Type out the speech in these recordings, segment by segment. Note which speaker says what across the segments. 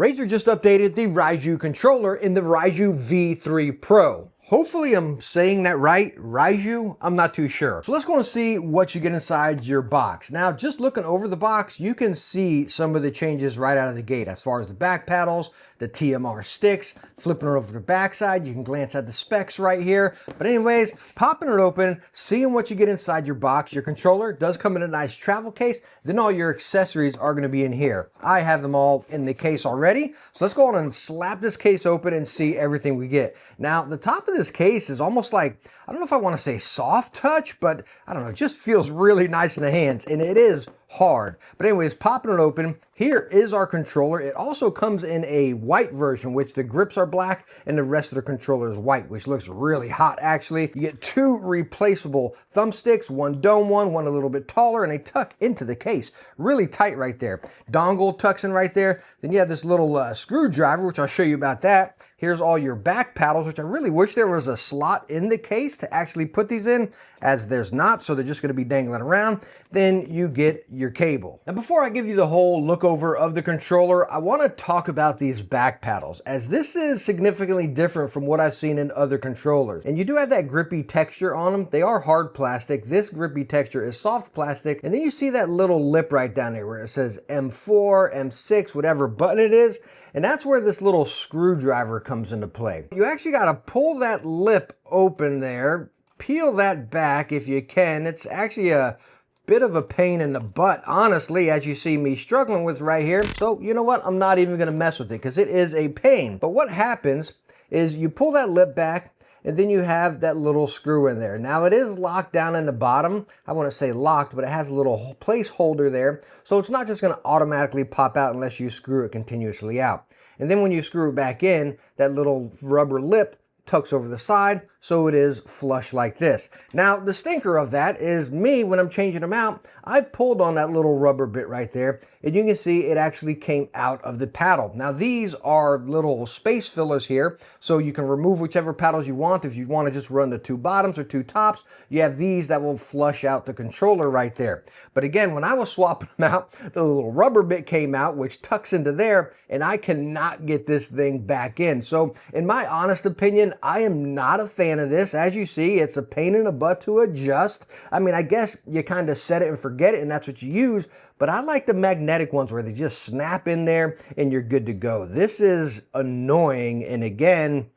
Speaker 1: Razer just updated the Raiju controller in the Raiju V3 Pro. Hopefully I'm saying that right, Raiju, I'm not too sure. So let's go and see what you get inside your box. Now, just looking over the box, you can see some of the changes right out of the gate as far as the back paddles, the TMR sticks, flipping it over the backside, you can glance at the specs right here. But anyways, popping it open, seeing what you get inside your box. Your controller does come in a nice travel case, then all your accessories are gonna be in here. I have them all in the case already, so let's go on and slap this case open and see everything we get. Now, the top of this case is almost like, I don't know if I want to say soft touch, but I don't know, it just feels really nice in the hands, and it is hard. But anyways, popping it open, here is our controller. It also comes in a white version, which the grips are black and the rest of the controller is white, which looks really hot actually. You get two replaceable thumbsticks, one dome one a little bit taller, and they tuck into the case. Really tight right there. Dongle tucks in right there. Then you have this little screwdriver, which I'll show you about that. Here's all your back paddles, which I really wish there was a slot in the case to actually put these in, as there's not, so they're just gonna be dangling around. Then you get your cable. Now, before I give you the whole look over of the controller, I wanna talk about these back paddles, as this is significantly different from what I've seen in other controllers. And you do have that grippy texture on them. They are hard plastic. This grippy texture is soft plastic. And then you see that little lip right down there where it says M4, M6, whatever button it is. And that's where this little screwdriver comes into play. You actually gotta pull that lip open there, peel that back if you can. It's actually a bit of a pain in the butt, honestly, as you see me struggling with right here. So you know what? I'm not even gonna mess with it because it is a pain. But what happens is you pull that lip back, and then you have that little screw in there. Now it is locked down in the bottom. I want to say locked, but it has a little placeholder there. So it's not just going to automatically pop out unless you screw it continuously out. And then when you screw it back in, that little rubber lip tucks over the side, so it is flush like this. Now, the stinker of that is me, when I'm changing them out, I pulled on that little rubber bit right there, and you can see it actually came out of the paddle. Now, these are little space fillers here, so you can remove whichever paddles you want. If you want to just run the two bottoms or two tops, you have these that will flush out the controller right there. But again, when I was swapping them out, the little rubber bit came out, which tucks into there, and I cannot get this thing back in. So, in my honest opinion, I am not a fan of this. As you see, it's a pain in the butt to adjust. I mean, I guess you kind of set it and forget it and that's what you use, but I like the magnetic ones where they just snap in there and you're good to go. This is annoying, and again,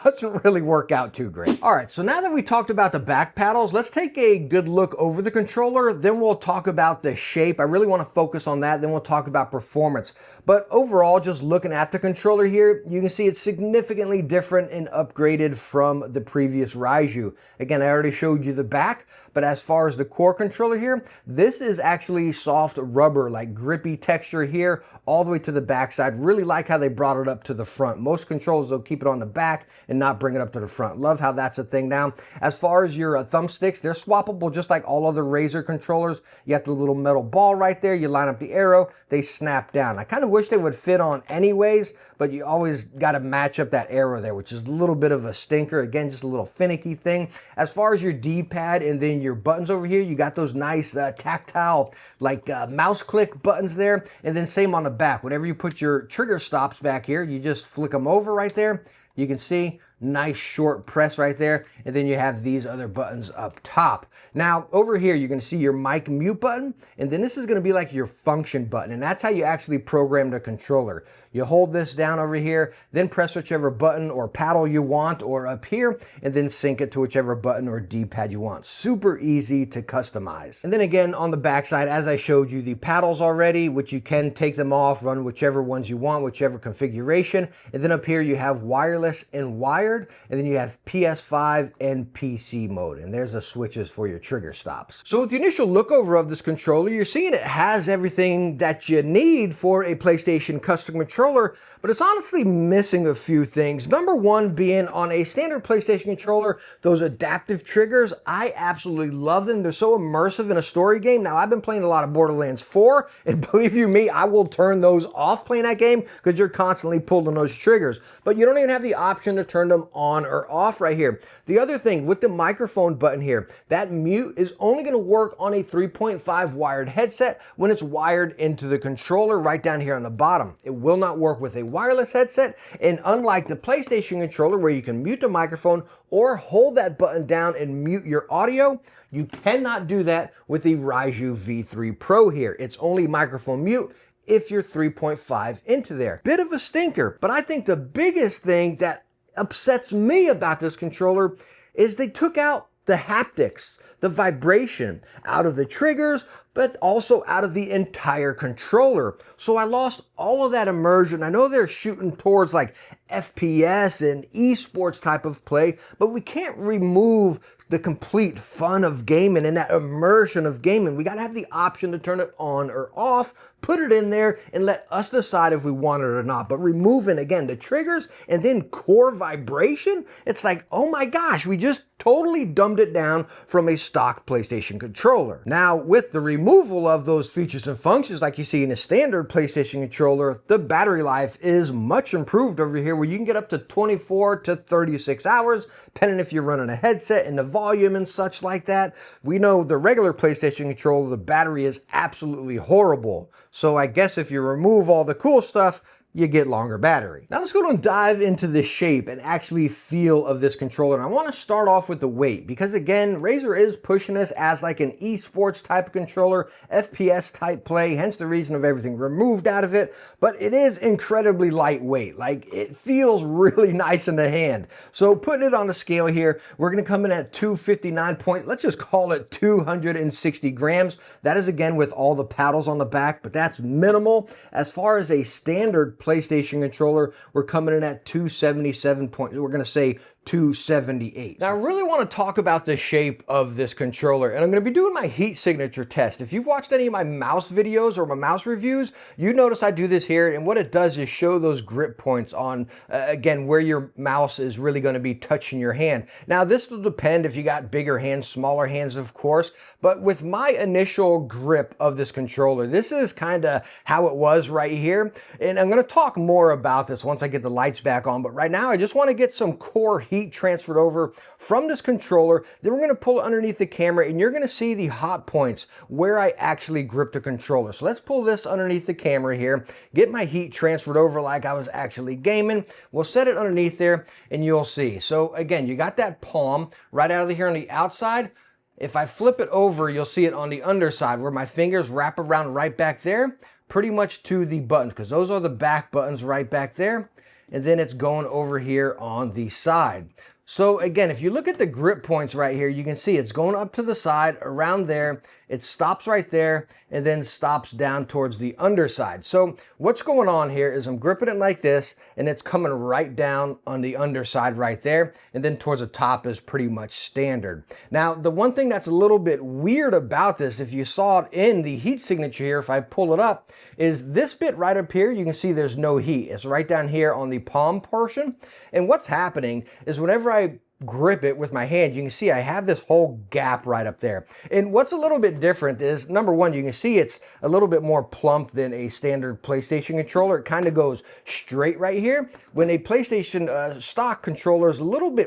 Speaker 1: doesn't really work out too great. All right, so now that we talked about the back paddles, let's take a good look over the controller. Then we'll talk about the shape. I really want to focus on that. Then we'll talk about performance. But overall, just looking at the controller here, you can see it's significantly different and upgraded from the previous Raiju. Again, I already showed you the back, but as far as the core controller here, this is actually soft rubber, like grippy texture here, all the way to the backside. Really like how they brought it up to the front. Most controllers, they'll keep it on the back and not bring it up to the front. Love how that's a thing now. As far as your thumbsticks, they're swappable just like all other Razer controllers. You have the little metal ball right there. You line up the arrow, they snap down. I kind of wish they would fit on anyways, but you always got to match up that arrow there, which is a little bit of a stinker. Again, just a little finicky thing. As far as your D-pad and then your buttons over here, you got those nice tactile like mouse click buttons there. And then same on the back. Whenever you put your trigger stops back here, you just flick them over right there. You can see nice short press right there, and then you have these other buttons up top. Now over here you're going to see your mic mute button, and then this is going to be like your function button, and that's how you actually program the controller. You hold this down over here, then press whichever button or paddle you want, or up here, and then sync it to whichever button or D-pad you want. Super easy to customize. And then again on the back side, as I showed you the paddles already, which you can take them off, run whichever ones you want, whichever configuration, and then up here you have wireless and wired, and then you have PS5 and PC mode, and there's the switches for your trigger stops. So with the initial look over of this controller, you're seeing it has everything that you need for a PlayStation custom controller, but it's honestly missing a few things. Number one being on a standard PlayStation controller, those adaptive triggers, I absolutely love them. They're so immersive in a story game. Now, I've been playing a lot of Borderlands 4, and believe you me, I will turn those off playing that game because you're constantly pulling those triggers. But you don't even have the option to turn them them on or off right here. The other thing with the microphone button here, that mute is only going to work on a 3.5 wired headset when it's wired into the controller right down here on the bottom. It will not work with a wireless headset, and unlike the PlayStation controller where you can mute the microphone or hold that button down and mute your audio, you cannot do that with the Raiju V3 Pro here. It's only microphone mute if you're 3.5 into there. Bit of a stinker, but I think the biggest thing that upsets me about this controller is they took out the haptics, the vibration out of the triggers, but also out of the entire controller. So I lost all of that immersion. I know they're shooting towards like FPS and esports type of play, but we can't remove the complete fun of gaming and that immersion of gaming. We gotta have the option to turn it on or off, put it in there, and let us decide if we want it or not. But removing, again, the triggers and then core vibration, it's like, oh my gosh, we just totally dumbed it down from a stock PlayStation controller. Now, with the removal of those features and functions like you see in a standard PlayStation controller, the battery life is much improved over here, where you can get up to 24 to 36 hours, depending if you're running a headset and the volume and such like that. We know the regular PlayStation controller, the battery is absolutely horrible. So I guess if you remove all the cool stuff, you get longer battery. Now let's go and dive into the shape and actually feel of this controller. And I want to start off with the weight, because again, Razer is pushing this as like an esports type of controller, FPS type play, hence the reason of everything removed out of it. But it is incredibly lightweight. Like, it feels really nice in the hand. So putting it on the scale here, we're going to come in at 259 let's just call it 260 grams. That is again with all the paddles on the back, but that's minimal. As far as a standard PlayStation controller, we're coming in at 277 we're going to say 278. Now I really want to talk about the shape of this controller, and I'm going to be doing my heat signature test. If you've watched any of my mouse videos or my mouse reviews, you notice I do this here, and what it does is show those grip points on, again, where your mouse is really going to be touching your hand. Now this will depend if you got bigger hands, smaller hands, of course, but with my initial grip of this controller, this is kind of how it was right here, and I'm going to talk more about this once I get the lights back on, but right now I just want to get some core heat transferred over from this controller. Then we're going to pull it underneath the camera, and you're going to see the hot points where I actually grip the controller. So let's pull this underneath the camera here, get my heat transferred over like I was actually gaming. We'll set it underneath there and you'll see. So again, you got that palm right out of here on the outside. If I flip it over, you'll see it on the underside where my fingers wrap around right back there, pretty much to the buttons, because those are the back buttons right back there. And then it's going over here on the side. So again, if you look at the grip points right here, you can see it's going up to the side around there. It stops right there and then stops down towards the underside. So what's going on here is I'm gripping it like this, and it's coming right down on the underside right there, and then towards the top is pretty much standard. Now, the one thing that's a little bit weird about this, if you saw it in the heat signature here, if I pull it up, is this bit right up here, you can see there's no heat. It's right down here on the palm portion. And what's happening is whenever I grip it with my hand, you can see I have this whole gap right up there. And what's a little bit different is, number one, you can see it's a little bit more plump than a standard PlayStation controller. It kind of goes straight right here. When a PlayStation stock controller is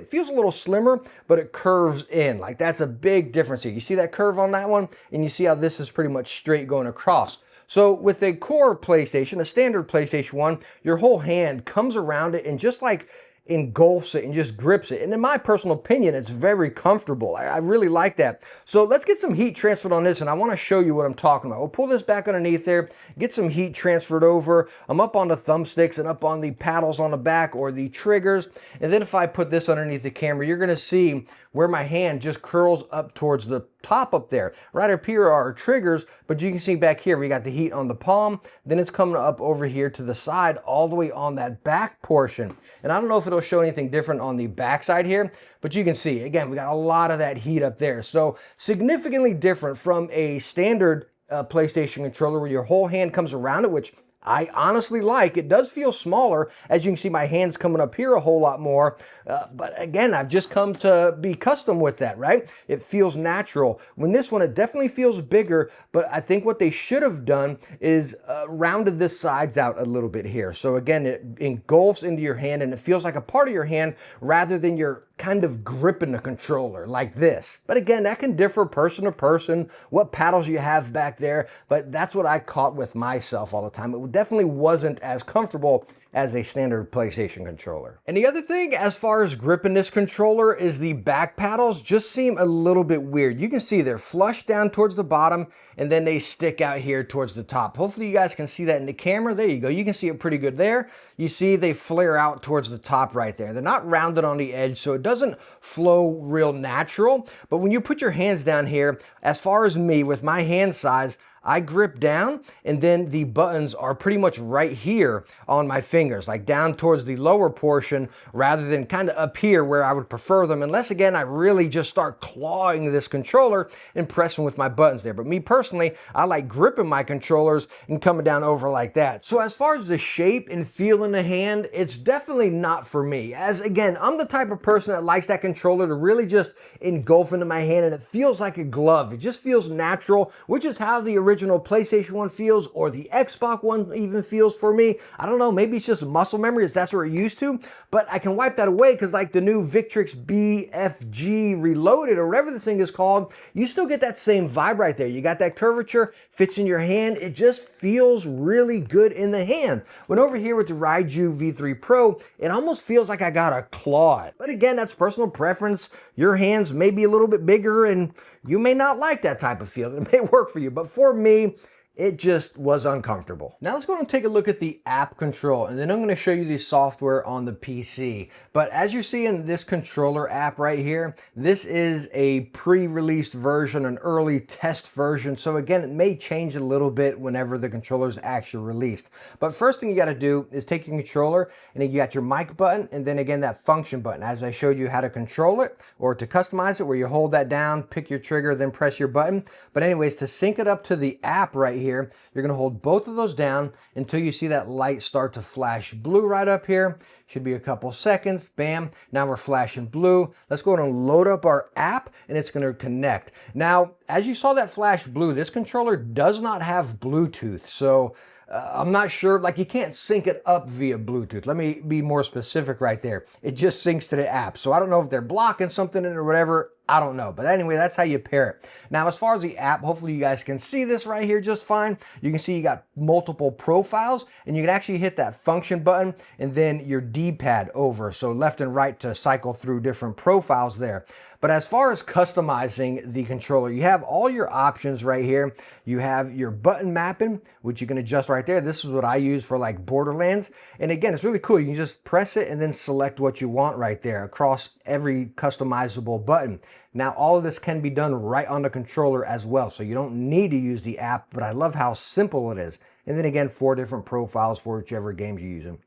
Speaker 1: feels a little slimmer, but it curves in. Like, that's a big difference here. You see that curve on that one? And you see how this is pretty much straight going across. So with a core PlayStation, a standard PlayStation 1, your whole hand comes around it and just like engulfs it and just grips it. And in my personal opinion, it's very comfortable. I really like that. So let's get some heat transferred on this, and I want to show you what I'm talking about. We'll pull this back underneath there, get some heat transferred over. I'm up on the thumbsticks and up on the paddles on the back or the triggers. And then if I put this underneath the camera, you're going to see where my hand just curls up towards the top up there. Right up here are our triggers, but you can see back here we got the heat on the palm, then it's coming up over here to the side all the way on that back portion. And I don't know if it'll show anything different on the back side here, but you can see, again, we got a lot of that heat up there. So significantly different from a standard PlayStation controller where your whole hand comes around it, which I honestly like. It does feel smaller. As you can see, my hands coming up here a whole lot more. But again, I've just come to be custom with that, right? It feels natural. When this one, it definitely feels bigger, but I think what they should have done is rounded the sides out a little bit here. So again, it engulfs into your hand and it feels like a part of your hand rather than you're kind of gripping the controller like this. But again, that can differ person to person, what paddles you have back there, but that's what I caught with myself all the time. It definitely wasn't as comfortable as a standard PlayStation controller. And the other thing, as far as gripping this controller, is the back paddles just seem a little bit weird. You can see they're flush down towards the bottom and then they stick out here towards the top. Hopefully you guys can see that in the camera. There you go. You can see it pretty good there. You see they flare out towards the top right there. They're not rounded on the edge, so it doesn't flow real natural. But when you put your hands down here, as far as me, with my hand size, I grip down and then the buttons are pretty much right here on my fingers, like down towards the lower portion rather than kind of up here where I would prefer them, unless again I really just start clawing this controller and pressing with my buttons there. But me personally, I like gripping my controllers and coming down over like that. So as far as the shape and feel in the hand, it's definitely not for me. As again, I'm the type of person that likes that controller to really just engulf into my hand and it feels like a glove. It just feels natural, which is how the original PlayStation 1 feels, or the Xbox One even feels for me. I don't know, maybe it's just muscle memory, as that's what we're used to, but I can wipe that away because like the new Victrix BFG Reloaded or whatever this thing is called, you still get that same vibe right there. You got that curvature, fits in your hand. It just feels really good in the hand. When over here with the Raiju V3 Pro, it almost feels like I got a claw it. But again, that's personal preference. Your hands may be a little bit bigger and you may not like that type of feel. It may work for you, but for me, it just was uncomfortable. Now let's go and take a look at the app control, and then I'm going to show you the software on the PC. But as you see in this controller app right here, this is a pre-released version, an early test version. So again, it may change a little bit whenever the controller is actually released. But first thing you got to do is take your controller, and then you got your mic button, and then again that function button, as I showed you how to control it or to customize it, where you hold that down, pick your trigger, then press your button. But anyways, to sync it up to the app right here, you're going to hold both of those down until you see that light start to flash blue right up here. Should be a couple seconds. Bam. Now we're flashing blue. Let's go ahead and load up our app and it's going to connect. Now, as you saw that flash blue, this controller does not have Bluetooth. So I'm not sure, like you can't sync it up via Bluetooth. Let me be more specific right there. It just syncs to the app. So I don't know if they're blocking something or whatever. I don't know. But anyway, that's how you pair it. Now, as far as the app, hopefully you guys can see this right here just fine. You can see you got multiple profiles and you can actually hit that function button and then your D-pad over. So left and right to cycle through different profiles there. But as far as customizing the controller, you have all your options right here. You have your button mapping, which you can adjust right there. This is what I use for like Borderlands. And again, it's really cool. You can just press it and then select what you want right there across every customizable button. Now, all of this can be done right on the controller as well, so you don't need to use the app, but I love how simple it is. And then again, 4 different profiles for whichever games you're using.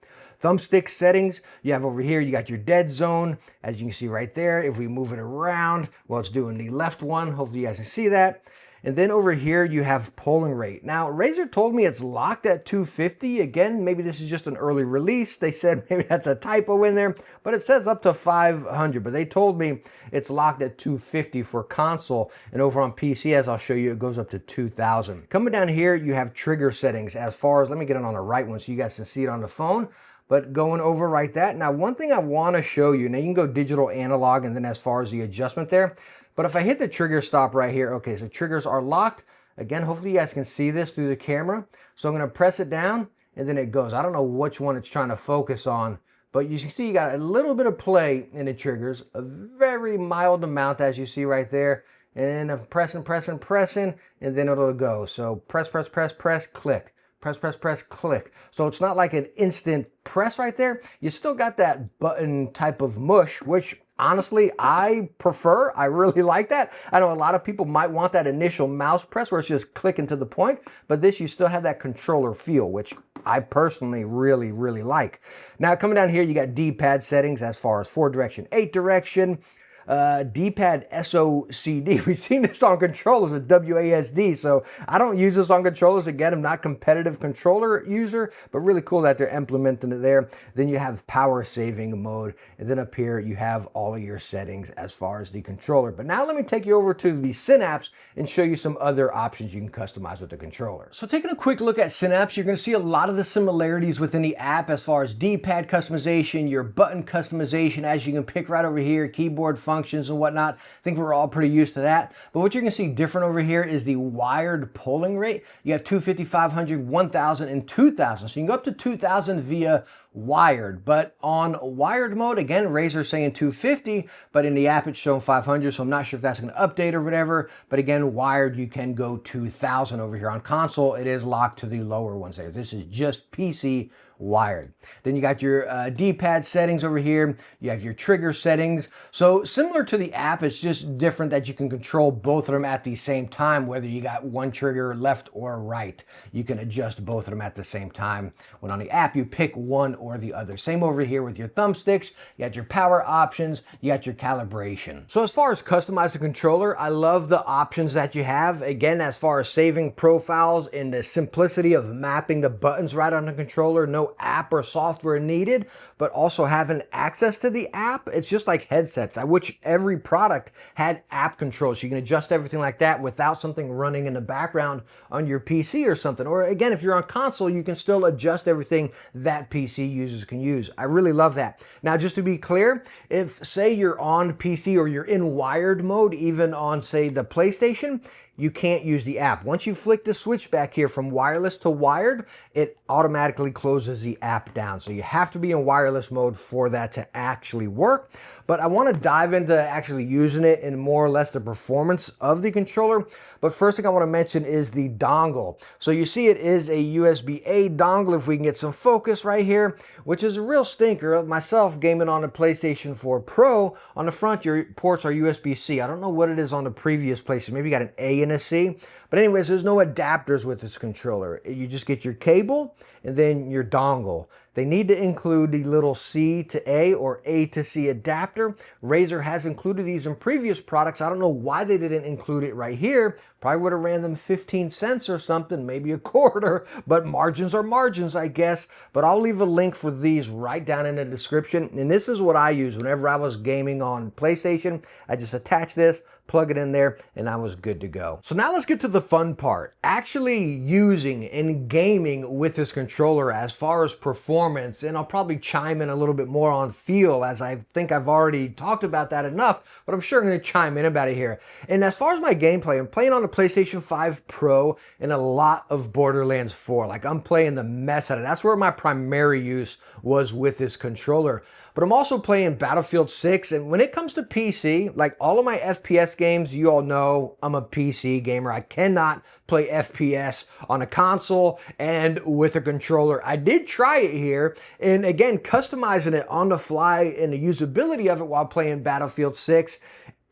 Speaker 1: Thumbstick settings, you have over here, you got your dead zone, as you can see right there. If we move it around, well, it's doing the left one. Hopefully you guys can see that. And then over here, you have polling rate. Now, Razer told me it's locked at 250. Again, maybe this is just an early release. They said maybe that's a typo in there, but it says up to 500. But they told me it's locked at 250 for console. And over on PC, as I'll show you, it goes up to 2000. Coming down here, you have trigger settings as far as, let me get it on the right one so you guys can see it on the phone. But going over right that. Now, one thing I want to show you, now you can go digital analog and then as far as the adjustment there. But if I hit the trigger stop right here, okay, so triggers are locked. Again, hopefully you guys can see this through the camera. So I'm going to press it down and then it goes. I don't know which one it's trying to focus on, but you can see you got a little bit of play in the triggers, a very mild amount as you see right there. And I'm pressing, and then it'll go. So press, click. Press, click. So it's not like an instant press right there. You still got that button type of mush, which honestly, I prefer. I really like that. I know a lot of people might want that initial mouse press where it's just clicking to the point, but this, you still have that controller feel, which I personally really like. Now, coming down here, you got D-pad settings as far as 4 direction, 8 direction. D-pad SOCD. We've seen this on controllers with WASD, so I don't use this on controllers. Again, I'm not a competitive controller user, but really cool that they're implementing it there. Then you have power saving mode, and then up here you have all of your settings as far as the controller. But now let me take you over to the Synapse and show you some other options you can customize with the controller. So taking a quick look at Synapse, you're going to see a lot of the similarities within the app as far as D-pad customization, your button customization, as you can pick right over here, keyboard functions and whatnot. I think we're all pretty used to that. But what you're going to see different over here is the wired polling rate. You have 250, 500, 1000, and 2000. So you can go up to 2000 via wired, but on wired mode, again, Razer saying 250, but in the app it's showing 500, so I'm not sure if that's going to update or whatever. But again, wired, you can go 2000 over here. On console, it is locked to the lower ones there. This is just PC wired. Then you got your D-pad settings over here. You have your trigger settings. So similar to the app, it's just different that you can control both of them at the same time, whether you got one trigger left or right. You can adjust both of them at the same time. When on the app, you pick one or the other. Same over here with your thumbsticks. You got your power options. You got your calibration. So as far as customize the controller, I love the options that you have. Again, as far as saving profiles and the simplicity of mapping the buttons right on the controller, no app or software needed, but also having access to the app. It's just like headsets. I wish every product had app controls. So you can adjust everything like that without something running in the background on your PC or something. Or again, if you're on console, you can still adjust everything that PC users can use. I really love that. Now, just to be clear, if say you're on PC or you're in wired mode, even on say the PlayStation, you can't use the app. Once you flick the switch back here from wireless to wired, it automatically closes the app down. So you have to be in wireless mode for that to actually work. But I want to dive into actually using it in more or less the performance of the controller. But first thing I want to mention is the dongle. So you see it is a USB-A dongle, if we can get some focus right here, which is a real stinker. Myself gaming on the PlayStation 4 Pro, on the front your ports are USB-C. I don't know what it is on the previous PlayStation. Maybe you got an A and a C. But anyways, there's no adapters with this controller. You just get your cable and then your dongle. They need to include the little C to A or A to C adapter. Razer has included these in previous products. I don't know why they didn't include it right here. Probably would have ran them 15 cents or something, maybe a quarter, but margins are margins, I guess. But I'll leave a link for these right down in the description. And this is what I use whenever I was gaming on PlayStation. I just attach this, plug it in there, and I was good to go. So now let's get to the fun part. Actually using and gaming with this controller as far as performance, and I'll probably chime in a little bit more on feel, as I think I've already talked about that enough, but I'm sure I'm going to chime in about it here. And as far as my gameplay, I'm playing on the PlayStation 5 Pro and a lot of Borderlands 4. Like, I'm playing the mess out of it. That's where my primary use was with this controller. But I'm also playing Battlefield 6, and when it comes to PC, like all of my FPS games, you all know I'm a PC gamer. I cannot play FPS on a console and with a controller. I did try it here, and again, customizing it on the fly and the usability of it while playing Battlefield 6,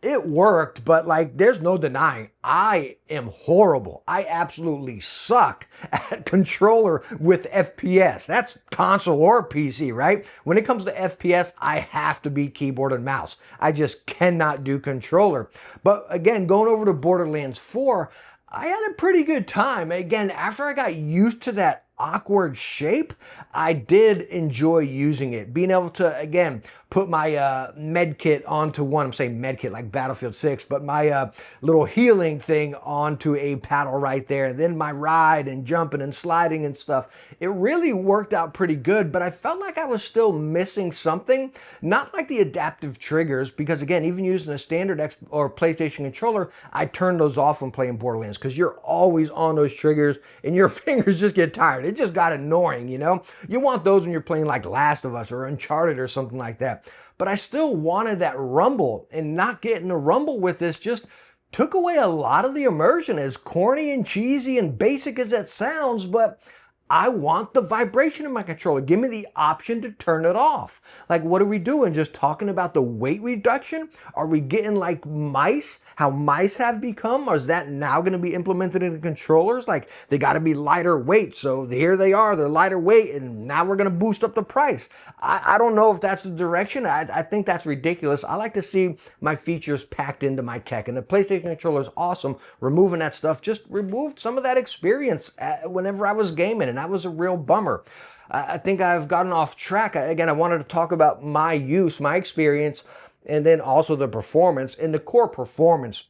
Speaker 1: it worked, but like, there's no denying, I am horrible. I absolutely suck at controller with FPS. That's console or PC, right? When it comes to FPS, I have to be keyboard and mouse. I just cannot do controller. But again, going over to Borderlands 4, I had a pretty good time. Again, after I got used to that awkward shape, I did enjoy using it. Being able to, again, put my med kit onto one, I'm saying med kit like Battlefield 6, but my little healing thing onto a paddle right there, and then my ride and jumping and sliding and stuff. It really worked out pretty good, but I felt like I was still missing something. Not like the adaptive triggers, because again, even using a standard or PlayStation controller, I turn those off when playing Borderlands, because you're always on those triggers and your fingers just get tired. It just got annoying, you know? You want those when you're playing like Last of Us or Uncharted or something like that. But I still wanted that rumble, and not getting the rumble with this just took away a lot of the immersion, as corny and cheesy and basic as that sounds. But I want the vibration in my controller. Give me the option to turn it off. Like, what are we doing? Just talking about the weight reduction? Are we getting like mice? How mice have become? Or is that now going to be implemented in controllers? Like, they got to be lighter weight. So here they are, they're lighter weight, and now we're going to boost up the price. I don't know if that's the direction. I think that's ridiculous. I like to see my features packed into my tech, and the PlayStation controller is awesome. Removing that stuff just removed some of that experience whenever I was gaming, and that was a real bummer. I think I've gotten off track. Again, I wanted to talk about my use, my experience, and then also the performance. In the core performance,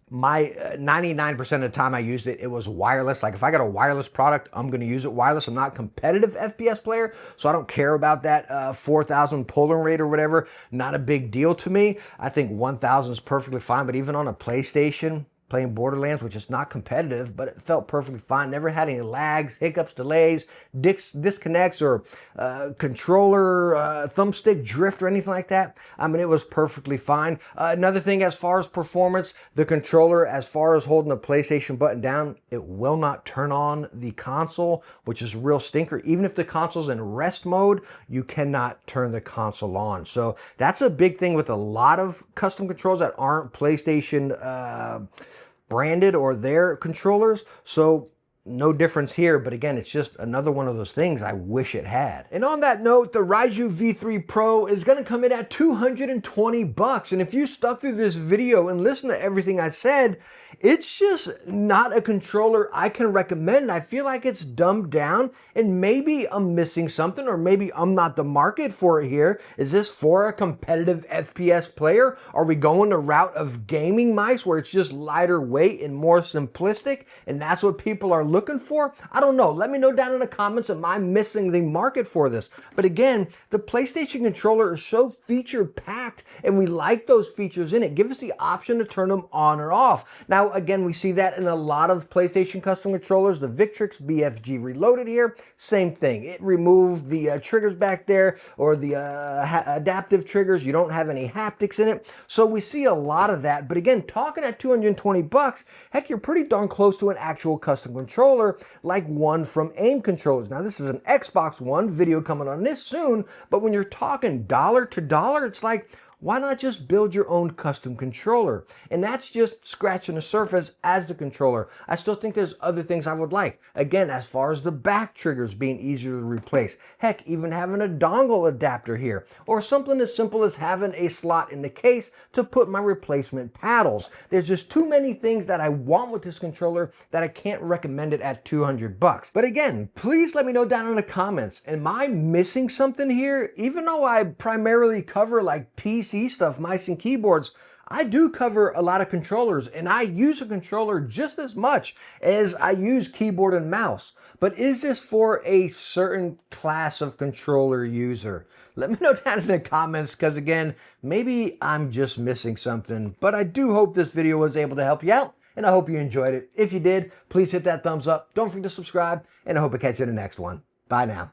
Speaker 1: my 99% of the time I used it, it was wireless. Like, if I got a wireless product, I'm going to use it wireless. I'm not a competitive FPS player, so I don't care about that 4,000 polling rate or whatever. Not a big deal to me. I think 1,000 is perfectly fine, but even on a PlayStation, playing Borderlands, which is not competitive, but it felt perfectly fine. Never had any lags, hiccups, delays, disconnects, or controller thumbstick drift or anything like that. I mean, it was perfectly fine. Another thing, as far as performance, the controller, as far as holding the PlayStation button down, it will not turn on the console, which is a real stinker. Even if the console's in rest mode, you cannot turn the console on. So that's a big thing with a lot of custom controls that aren't PlayStation branded or their controllers. So no difference here, but again, it's just another one of those things I wish it had. And on that note, the Raiju V3 Pro is going to come in at $220. And if you stuck through this video and listened to everything I said, it's just not a controller I can recommend. I feel like it's dumbed down, and maybe I'm missing something, or maybe I'm not the market for it here. Is this for a competitive FPS player? Are we going the route of gaming mice where it's just lighter weight and more simplistic, and that's what people are looking for? I don't know. Let me know down in the comments, am I missing the market for this? But again, the PlayStation controller is so feature packed, and we like those features in it. Give us the option to turn them on or off. Now, again, we see that in a lot of PlayStation custom controllers. The Victrix BFG Reloaded here, same thing. It removed the triggers back there, or the adaptive triggers. You don't have any haptics in it. So we see a lot of that. But again, talking at $220, heck, you're pretty darn close to an actual custom controller, like one from AIM Controllers. Now, this is an Xbox One, video coming on this soon, but when you're talking dollar to dollar, it's like, why not just build your own custom controller? And that's just scratching the surface as the controller. I still think there's other things I would like. Again, as far as the back triggers being easier to replace. Heck, even having a dongle adapter here. Or something as simple as having a slot in the case to put my replacement paddles. There's just too many things that I want with this controller that I can't recommend it at $200. But again, please let me know down in the comments. Am I missing something here? Even though I primarily cover like PC stuff, mice and keyboards, I do cover a lot of controllers, and I use a controller just as much as I use keyboard and mouse. But is this for a certain class of controller user? Let me know down in the comments, because again, maybe I'm just missing something. But I do hope this video was able to help you out, and I hope you enjoyed it. If you did, please hit that thumbs up. Don't forget to subscribe, and I hope I catch you in the next one. Bye now.